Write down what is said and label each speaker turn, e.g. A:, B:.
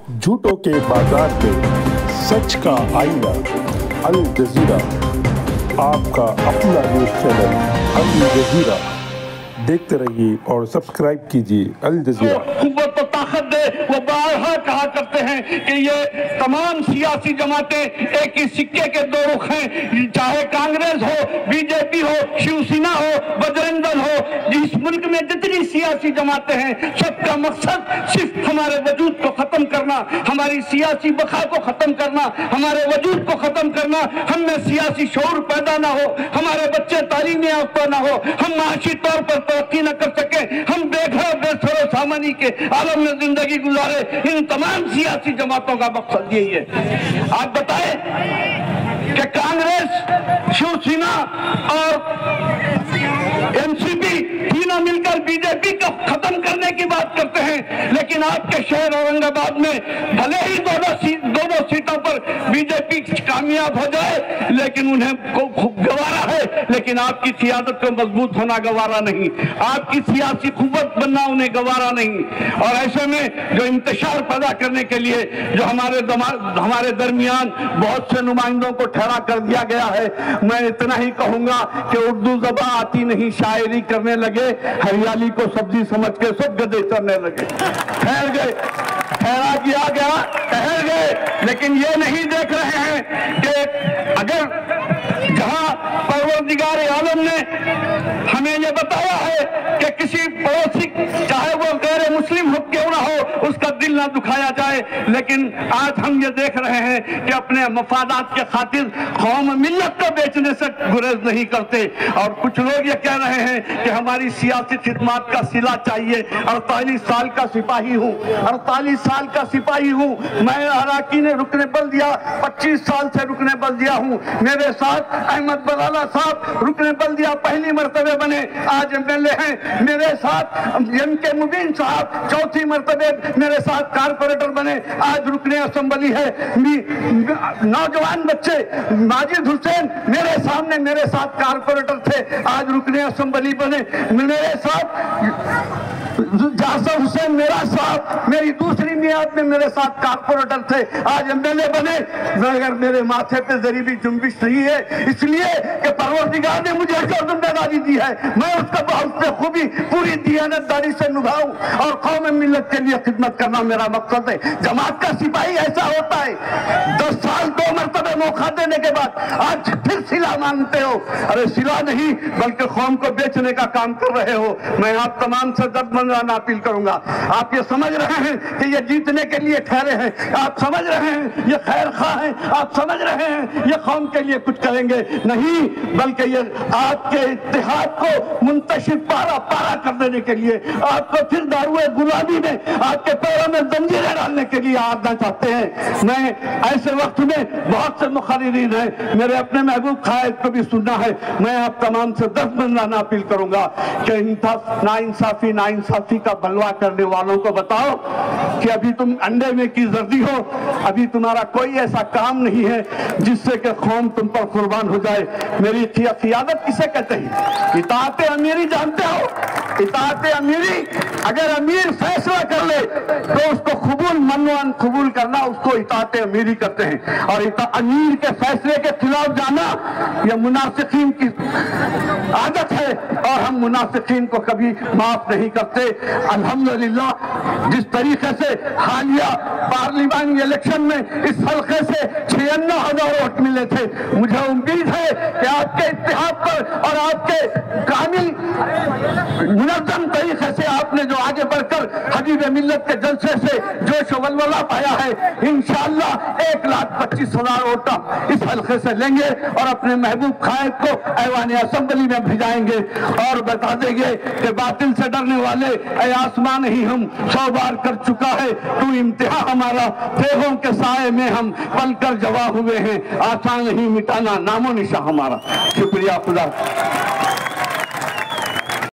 A: झूठों के बाजार में सच का आईना, अल जजीरा, आपका अपना न्यूज़ चैनल अल जजीरा। देखते रहिए और सब्सक्राइब कीजिए अल जजीरा।
B: कुव्वत और ताकत दे। वो बारहा कहा करते हैं कि ये तमाम सियासी जमातें एक ही सिक्के के दो रुख हैं, चाहे कांग्रेस हो, बीजेपी हो, शिवसेना हो, बजरंग दल हो। जिस मुल्क में जितनी सियासी जमातें हैं, सबका मकसद सिर्फ हमारे वजूद को खत्म करना, हमारी सियासी बका को खत्म करना, हमारे वजूद को खत्म करना। हम में सियासी शऊर पैदा ना हो, हमारे बच्चे तालीम याफ्ता ना हो, हम माशी तौर पर तरक्की न कर सके, हम बेघर बेसरो सामानी के आलम में जिंदगी गुजारे। इन तमाम सियासी जमातों का मकसद यही है। आप बताएं कि कांग्रेस, शिवसेना और एनसीपी तीनों मिलकर बीजेपी को खत्म करने की बात करते हैं, लेकिन आपके शहर औरंगाबाद में भले ही दोनों सीटों पर बीजेपी कामयाब हो जाए, लेकिन उन्हें गवारा है, लेकिन आपकी सियासत को मजबूत होना गवारा नहीं, आपकी सियासी कुव्वत बनना उन्हें गवारा नहीं। और ऐसे में जो इंतशार पैदा करने के लिए जो हमारे दरमियान बहुत से नुमाइंदों को ठहरा कर दिया गया है, मैं इतना ही कहूंगा कि उर्दू ज़बान आती नहीं, शायरी करने लगे, हरियाली को सब्जी समझ के सब गधे चढ़ने लगे। ठहर गए, ठहरा दिया गया, ठहर गए, लेकिन ये नहीं देख रहे हैं कि अगर जहां परवरदिगार आलम ने हमें ये बताया है कि किसी पड़ोसी, चाहे वो गैर मुस्लिम हो क्यों ना हो, उसका दिल ना दुखाया जाए, लेकिन आज हम ये देख रहे हैं कि अपने मफादात के खातिर कौम मिल्लत को बेचने से गुरेज नहीं करते। और कुछ लोग ये कह रहे हैं कि हमारी सियासी खिदमत का सिला चाहिए। 48 साल का सिपाही हूँ, 48 साल का सिपाही हूँ मैं। अराकीन रुकने बल्दिया 25 साल से रुकने बल्दिया हूँ। मेरे साथ अहमद बलाला साहब रुकने बल्दिया पहली मरतबे बने, आज एमएलए हैं। मेरे साथ एमके मुबीन साहब चौथी मरतबे मेरे साथ कारपोरेटर बने, आज रुकने असेंबली है। नौजवान बच्चे माजिद हुसैन मेरे सामने मेरे साथ कारपोरेटर थे, आज रुकने असेंबली बने। मेरे साथ जासर हुसैन मेरा साहब मेरी दूसरी मियाद में मेरे साथ कारपोरेटर थे, आज एमएलए बने। मगर मेरे माथे पे जरी भी जुम्बिश नहीं है, इसलिए कि परवरदिगार ने मुझे जो जिम्मेदारी दी है, मैं उसका बहुत खूबी पूरी दियानतदारी से निभाऊं और कौम मिल्लत के लिए खिदमत करना मेरा मकसद है। जमात का सिपाही ऐसा होता है, 10 साल 2 मरतबे मौका देने के बाद आज फिर सिला मांगते हो। अरे सिला नहीं, बल्कि कौम को बेचने का काम कर रहे हो। मैं आप तमाम से दर्दमंदाना अपील करूंगा, आप ये समझ रहे हैं कि ये जीतने के लिए ठहरे हैं, आप समझ रहे हैं ये खैर खां हैं, आप समझ रहे हैं ये कौम के लिए कुछ करेंगे, नहीं बल्कि ये आपके इत्तेहाद को मुंतशिर पारा पारा कर देने के लिए, आपको फिर दारुए गुलामी में आपके पैरों में जंजीरें डालने के लिए आना चाहते हैं। मैं ऐसे वक्त में बहुत से मुखर्रिरीन हैं, मेरे अपने महबूब कायद को भी सुनना है। मैं आप तमाम से दर्दमंदाना अपील करूंगा कि नाइंसाफी का बलवा करने वालों को बताओ कि अभी तुम अंडे में की जर्दी हो, अभी तुम्हारा कोई ऐसा काम नहीं है जिससे कि कौम तुम पर कुर्बान हो जाए। मेरी क़ियादत किसे कहते हैं? इताअत अमीरी जानते हो? इताअत अमीरी, अगर अमीर फैसला कर ले तो उसको कबूल मनवान कबूल करना, उसको इताअत अमीरी करते हैं। और अमीर के फैसले के खिलाफ जाना यह मुनाफिकीन की आदत है, और हम मुनाफिकीन को कभी माफ नहीं करते। अल्हम्दुलिल्लाह जिस तरीके से हालिया पार्लिमानी इलेक्शन में इस हल्के से 96,000 वोट मिले थे, मुझे उम्मीद है कि आपके इत्तेहाद पर और आपके कामिल मुनज़्ज़म तरीके से आपने जो आगे बढ़कर हबीब मिल्लत के जलसे से जोश वलवला पाया है, इंशाअल्लाह 1,25,000 वोट इस हल्के से लेंगे और अपने महबूब कायद को ऐवान असेंबली में भिजाएंगे और बता देंगे कि बातिल से डरने वाले ऐ आसमान ही हम 100 बार कर चुका है तू इम्तिहा हमारा, तेगों के साए में हम पल कर जवा हुए हैं, आसान नहीं मिटाना नामो निशा हमारा। शुक्रिया खुदा।